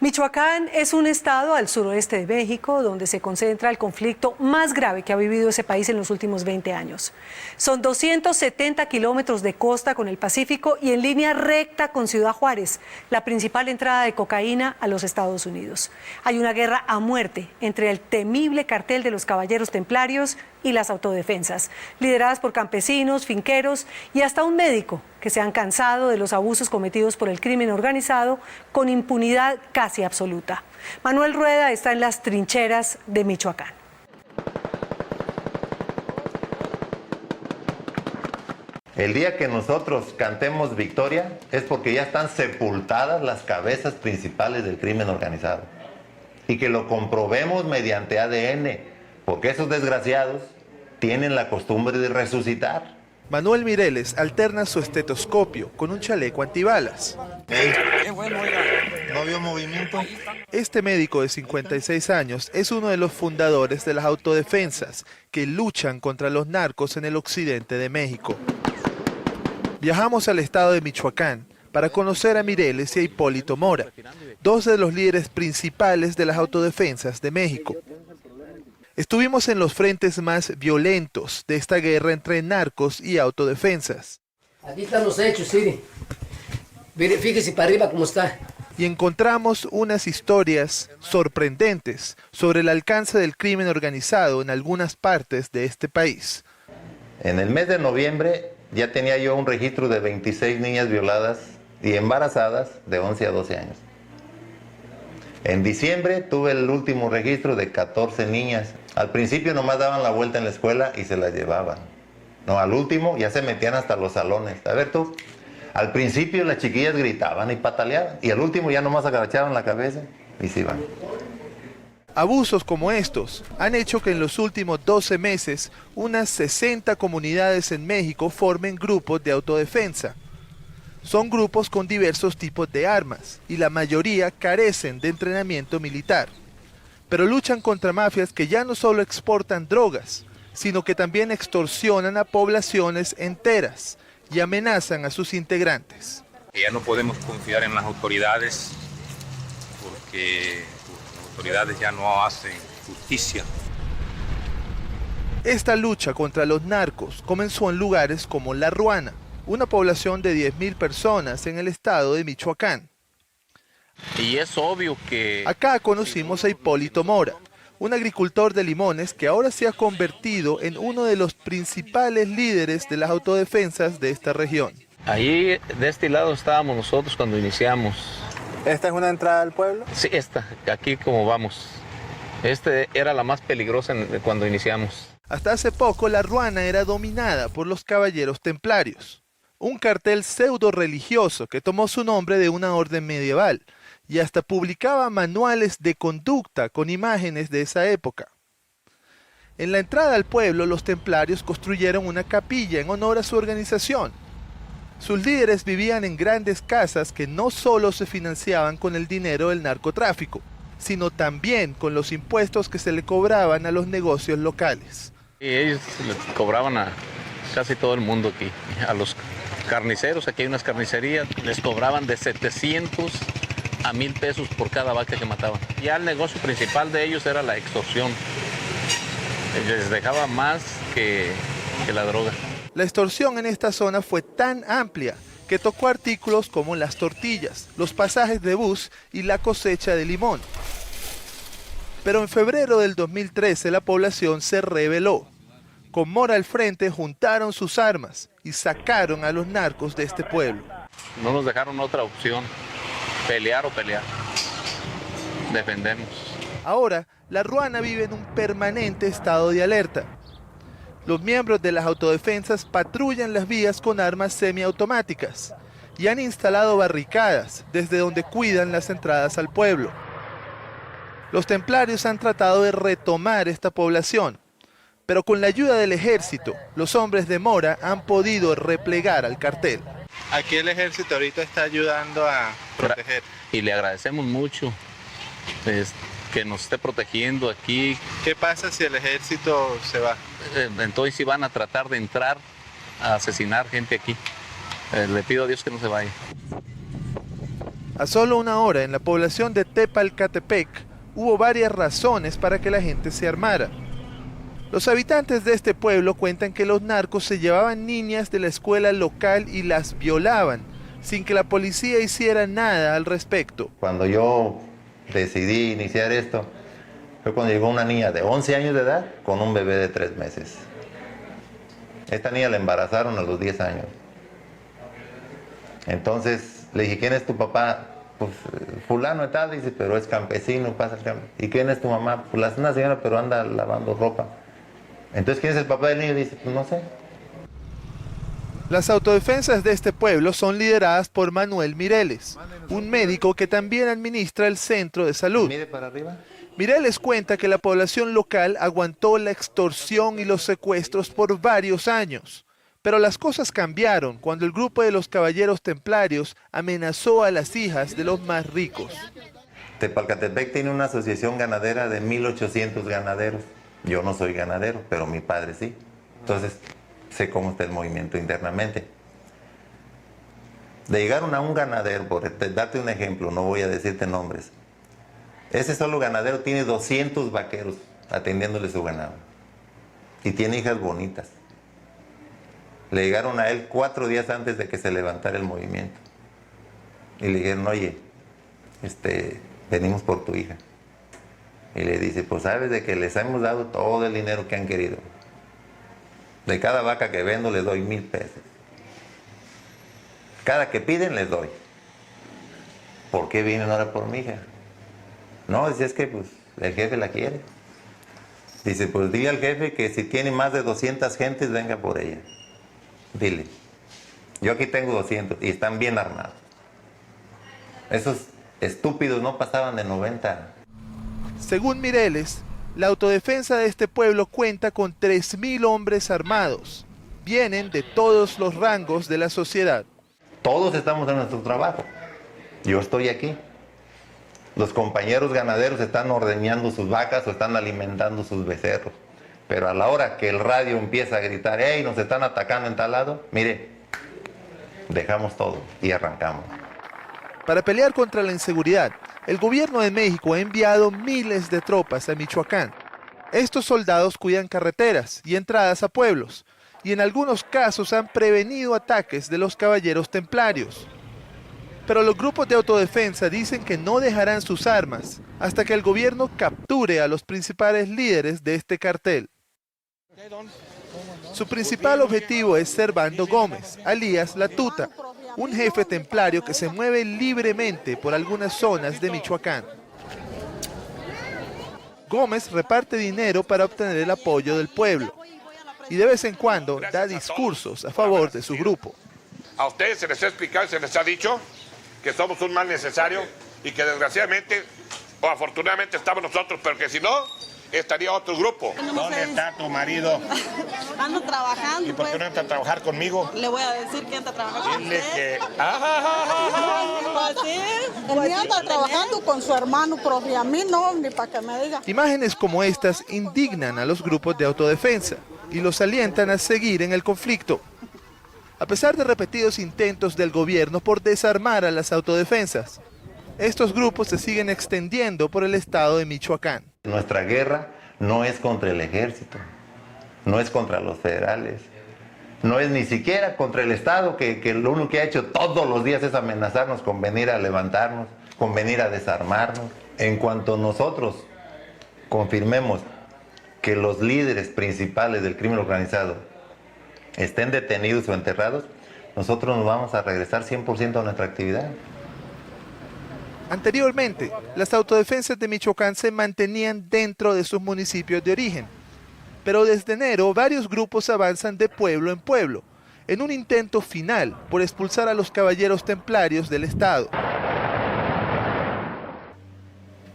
Michoacán es un estado al suroeste de México donde se concentra el conflicto más grave que ha vivido ese país en los últimos 20 años. Son 270 kilómetros de costa con el Pacífico y en línea recta con Ciudad Juárez, la principal entrada de cocaína a los Estados Unidos. Hay una guerra a muerte entre el temible cartel de los Caballeros Templarios y las autodefensas, lideradas por campesinos, finqueros y hasta un médico que se han cansado de los abusos cometidos por el crimen organizado con impunidad casi absoluta. Manuel Rueda está en las trincheras de Michoacán. El día que nosotros cantemos victoria es porque ya están sepultadas las cabezas principales del crimen organizado. Y que lo comprobemos mediante ADN, porque esos desgraciados tienen la costumbre de resucitar. Manuel Mireles alterna su estetoscopio con un chaleco antibalas. ¿No vio movimiento? Este médico de 56 años es uno de los fundadores de las autodefensas que luchan contra los narcos en el occidente de México. Viajamos al estado de Michoacán para conocer a Mireles y a Hipólito Mora, dos de los líderes principales de las autodefensas de México. Estuvimos en los frentes más violentos de esta guerra entre narcos y autodefensas. Aquí están los hechos, sí. Mire, fíjese para arriba cómo está. Y encontramos unas historias sorprendentes sobre el alcance del crimen organizado en algunas partes de este país. En el mes de noviembre ya tenía yo un registro de 26 niñas violadas y embarazadas de 11 a 12 años. En diciembre tuve el último registro de 14 niñas. Al principio nomás daban la vuelta en la escuela y se las llevaban. No, al último ya se metían hasta los salones. A ver tú, al principio las chiquillas gritaban y pataleaban y al último ya nomás agachaban la cabeza y se iban. Abusos como estos han hecho que en los últimos 12 meses unas 60 comunidades en México formen grupos de autodefensa. Son grupos con diversos tipos de armas y la mayoría carecen de entrenamiento militar. Pero luchan contra mafias que ya no solo exportan drogas, sino que también extorsionan a poblaciones enteras y amenazan a sus integrantes. Ya no podemos confiar en las autoridades porque las autoridades ya no hacen justicia. Esta lucha contra los narcos comenzó en lugares como La Ruana, una población de 10,000 personas en el estado de Michoacán. Y es obvio que... Acá conocimos a Hipólito Mora, un agricultor de limones que ahora se ha convertido en uno de los principales líderes de las autodefensas de esta región. Ahí de este lado estábamos nosotros cuando iniciamos. ¿Esta es una entrada al pueblo? Sí, esta, aquí como vamos. Esta era la más peligrosa cuando iniciamos. Hasta hace poco La Ruana era dominada por los Caballeros Templarios, un cartel pseudo-religioso que tomó su nombre de una orden medieval y hasta publicaba manuales de conducta con imágenes de esa época. En la entrada al pueblo, los templarios construyeron una capilla en honor a su organización. Sus líderes vivían en grandes casas que no solo se financiaban con el dinero del narcotráfico, sino también con los impuestos que se le cobraban a los negocios locales. Y ellos les cobraban a casi todo el mundo aquí, a los carniceros, aquí hay unas carnicerías, les cobraban de 700 a 1,000 pesos por cada vaca que mataban. Ya el negocio principal de ellos era la extorsión. Les dejaba más que la droga. La extorsión en esta zona fue tan amplia que tocó artículos como las tortillas, los pasajes de bus y la cosecha de limón. Pero en febrero del 2013 la población se rebeló. Con Mora al frente juntaron sus armas y sacaron a los narcos de este pueblo. No nos dejaron otra opción, pelear o pelear, defendernos. Ahora, La Ruana vive en un permanente estado de alerta. Los miembros de las autodefensas patrullan las vías con armas semiautomáticas y han instalado barricadas desde donde cuidan las entradas al pueblo. Los templarios han tratado de retomar esta población, pero con la ayuda del ejército, los hombres de Mora han podido replegar al cartel. Aquí el ejército ahorita está ayudando a proteger. Y le agradecemos mucho que nos esté protegiendo aquí. ¿Qué pasa si el ejército se va? Entonces sí van a tratar de entrar a asesinar gente aquí. Le pido a Dios que no se vaya. A solo una hora en la población de Tepalcatepec hubo varias razones para que la gente se armara. Los habitantes de este pueblo cuentan que los narcos se llevaban niñas de la escuela local y las violaban, sin que la policía hiciera nada al respecto. Cuando yo decidí iniciar esto, fue cuando llegó una niña de 11 años de edad con un bebé de 3 meses. Esta niña la embarazaron a los 10 años. Entonces le dije, ¿quién es tu papá? Pues fulano y tal, dice, pero es campesino, pasa el campo. ¿Y quién es tu mamá? Pues es una señora, pero anda lavando ropa. Entonces, ¿quién es el papá del niño? Dice, pues no sé. Las autodefensas de este pueblo son lideradas por Manuel Mireles, un médico que también administra el centro de salud. Mire para arriba. Mireles cuenta que la población local aguantó la extorsión y los secuestros por varios años, pero las cosas cambiaron cuando el grupo de los caballeros templarios amenazó a las hijas de los más ricos. Tepalcatepec tiene una asociación ganadera de 1,800 ganaderos. Yo no soy ganadero, pero mi padre sí. Entonces, sé cómo está el movimiento internamente. Le llegaron a un ganadero, por darte un ejemplo, no voy a decirte nombres. Ese solo ganadero tiene 200 vaqueros atendiéndole su ganado. Y tiene hijas bonitas. Le llegaron a él 4 días antes de que se levantara el movimiento. Y le dijeron, oye, venimos por tu hija. Y le dice, pues sabes de que les hemos dado todo el dinero que han querido. De cada vaca que vendo les doy 1,000 pesos. Cada que piden les doy. ¿Por qué vienen ahora por mi hija? No, dice, es que pues el jefe la quiere. Dice, pues dile al jefe que si tiene más de 200 gentes, venga por ella. Dile. Yo aquí tengo 200 y están bien armados. Esos estúpidos no pasaban de 90. Según Mireles, la autodefensa de este pueblo cuenta con 3.000 hombres armados. Vienen de todos los rangos de la sociedad. Todos estamos en nuestro trabajo. Yo estoy aquí. Los compañeros ganaderos están ordeñando sus vacas o están alimentando sus becerros. Pero a la hora que el radio empieza a gritar, ¡hey, nos están atacando en tal lado! Mire, dejamos todo y arrancamos. Para pelear contra la inseguridad, el gobierno de México ha enviado miles de tropas a Michoacán. Estos soldados cuidan carreteras y entradas a pueblos, y en algunos casos han prevenido ataques de los caballeros templarios. Pero los grupos de autodefensa dicen que no dejarán sus armas hasta que el gobierno capture a los principales líderes de este cartel. Su principal objetivo es Servando Gómez, alias La Tuta, un jefe templario que se mueve libremente por algunas zonas de Michoacán. Gómez reparte dinero para obtener el apoyo del pueblo y de vez en cuando da discursos a favor de su grupo. A ustedes se les ha explicado y se les ha dicho que somos un mal necesario y que desgraciadamente o afortunadamente estamos nosotros, pero que si no, estaría otro grupo. ¿Dónde está tu marido? Ando trabajando. ¿Y por qué no entra a trabajar conmigo? Le voy a decir que entra a trabajar con Dile usted. que... Pues sí. El mío anda trabajando con su hermano, profe. A mí no, ni para que me diga. Imágenes como estas indignan a los grupos de autodefensa y los alientan a seguir en el conflicto. A pesar de repetidos intentos del gobierno por desarmar a las autodefensas, estos grupos se siguen extendiendo por el estado de Michoacán. Nuestra guerra no es contra el ejército, no es contra los federales, no es ni siquiera contra el Estado, que lo único que ha hecho todos los días es amenazarnos con venir a levantarnos, con venir a desarmarnos. En cuanto nosotros confirmemos que los líderes principales del crimen organizado estén detenidos o enterrados, nosotros nos vamos a regresar 100% a nuestra actividad. Anteriormente, las autodefensas de Michoacán se mantenían dentro de sus municipios de origen, pero desde enero varios grupos avanzan de pueblo en pueblo, en un intento final por expulsar a los caballeros templarios del estado.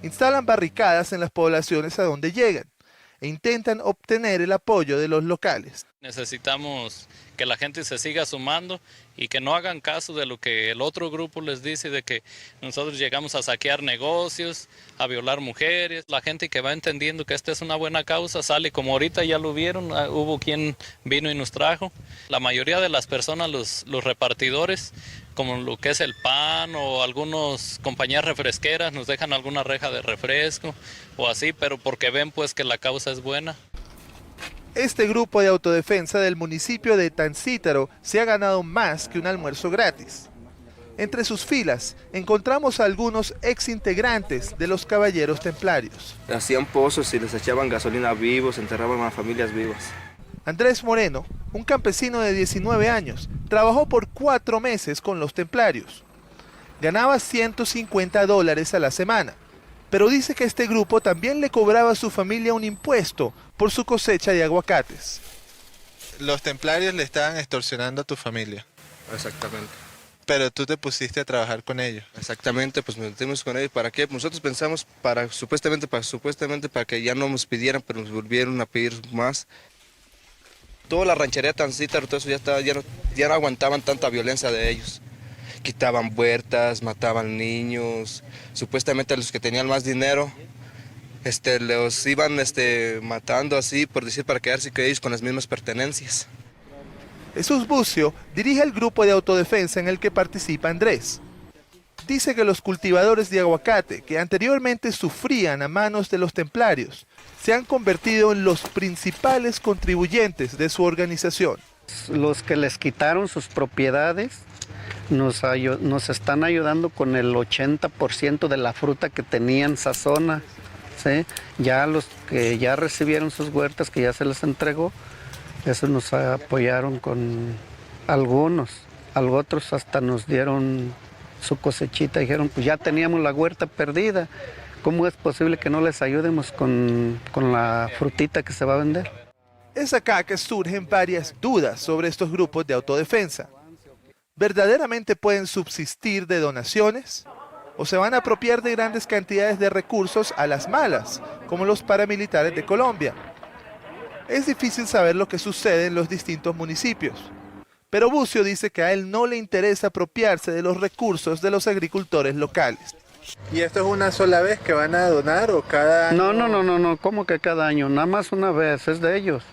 Instalan barricadas en las poblaciones a donde llegan e intentan obtener el apoyo de los locales. Necesitamos que la gente se siga sumando y que no hagan caso de lo que el otro grupo les dice, de que nosotros llegamos a saquear negocios, a violar mujeres. La gente que va entendiendo que esta es una buena causa sale, como ahorita ya lo vieron, hubo quien vino y nos trajo. La mayoría de las personas, los repartidores, como lo que es el pan, o algunas compañías refresqueras nos dejan alguna reja de refresco o así, pero porque ven pues que la causa es buena. Este grupo de autodefensa del municipio de Tancítaro se ha ganado más que un almuerzo gratis. Entre sus filas encontramos a algunos exintegrantes de los Caballeros Templarios. Hacían pozos y les echaban gasolina vivos, enterraban a familias vivas. Andrés Moreno, un campesino de 19 años, trabajó por 4 meses con los Templarios. Ganaba $150 a la semana, pero dice que este grupo también le cobraba a su familia un impuesto por su cosecha de aguacates. Los templarios le estaban extorsionando a tu familia. Exactamente. Pero tú te pusiste a trabajar con ellos. Exactamente, pues nos metimos con ellos. ¿Para qué? Nosotros pensamos supuestamente para que ya no nos pidieran, pero nos volvieron a pedir más. Toda la ranchería Tancítaro, todo eso ya no aguantaban tanta violencia de ellos. Quitaban huertas, mataban niños. Supuestamente a los que tenían más dinero, los iban matando así, por decir, para quedarse con ellos con las mismas pertenencias. Jesús Bucio dirige el grupo de autodefensa en el que participa Andrés. Dice que los cultivadores de aguacate, que anteriormente sufrían a manos de los templarios, se han convertido en los principales contribuyentes de su organización. Los que les quitaron sus propiedades nos están ayudando con el 80% de la fruta que tenían esa zona, ¿sí? Ya los que ya recibieron sus huertas, que ya se les entregó, eso nos apoyaron con algunos, otros hasta nos dieron su cosechita, dijeron pues ya teníamos la huerta perdida, ¿cómo es posible que no les ayudemos con la frutita que se va a vender? Es acá que surgen varias dudas sobre estos grupos de autodefensa. ¿Verdaderamente pueden subsistir de donaciones? ¿O se van a apropiar de grandes cantidades de recursos a las malas, como los paramilitares de Colombia? Es difícil saber lo que sucede en los distintos municipios. Pero Bucio dice que a él no le interesa apropiarse de los recursos de los agricultores locales. ¿Y esto es una sola vez que van a donar o cada año? No, ¿cómo que cada año? Nada más una vez, es de ellos.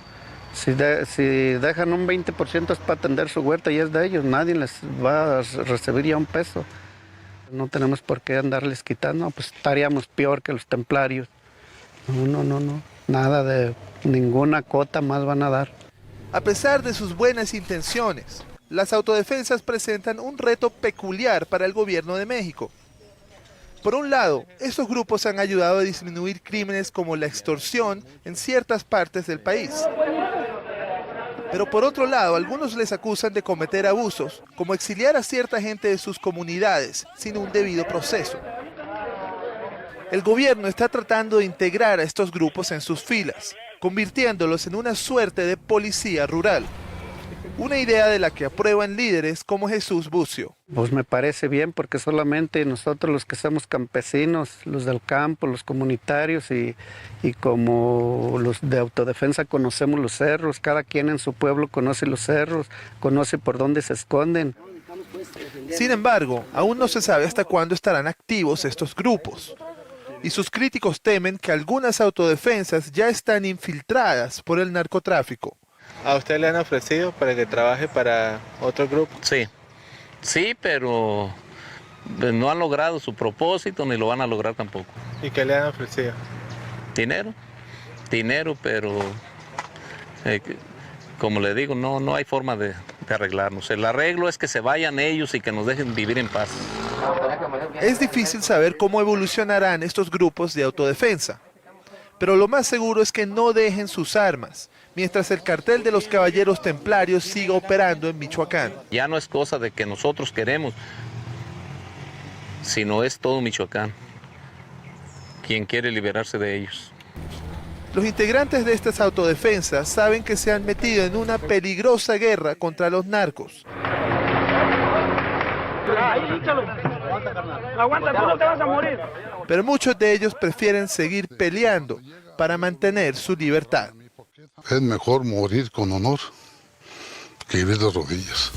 Si dejan un 20% es para atender su huerta y es de ellos, nadie les va a recibir ya un peso. No tenemos por qué andarles quitando, pues estaríamos peor que los templarios. No, nada de ninguna cota más van a dar. A pesar de sus buenas intenciones, las autodefensas presentan un reto peculiar para el gobierno de México. Por un lado, estos grupos han ayudado a disminuir crímenes como la extorsión en ciertas partes del país. Pero por otro lado, algunos les acusan de cometer abusos, como exiliar a cierta gente de sus comunidades sin un debido proceso. El gobierno está tratando de integrar a estos grupos en sus filas, convirtiéndolos en una suerte de policía rural. Una idea de la que aprueban líderes como Jesús Bucio. Pues me parece bien porque solamente nosotros los que somos campesinos, los del campo, los comunitarios y como los de autodefensa conocemos los cerros, cada quien en su pueblo conoce los cerros, conoce por dónde se esconden. Sin embargo, aún no se sabe hasta cuándo estarán activos estos grupos. Y sus críticos temen que algunas autodefensas ya están infiltradas por el narcotráfico. ¿A usted le han ofrecido para que trabaje para otro grupo? Sí, pero no han logrado su propósito ni lo van a lograr tampoco. ¿Y qué le han ofrecido? Dinero, pero como le digo, no hay forma de arreglarnos. El arreglo es que se vayan ellos y que nos dejen vivir en paz. Es difícil saber cómo evolucionarán estos grupos de autodefensa, pero lo más seguro es que no dejen sus armas, mientras el cartel de los Caballeros Templarios siga operando en Michoacán. Ya no es cosa de que nosotros queremos, sino es todo Michoacán quien quiere liberarse de ellos. Los integrantes de estas autodefensas saben que se han metido en una peligrosa guerra contra los narcos. Aguanta, tú no te vas a morir. Pero muchos de ellos prefieren seguir peleando para mantener su libertad. Es mejor morir con honor que vivir de rodillas.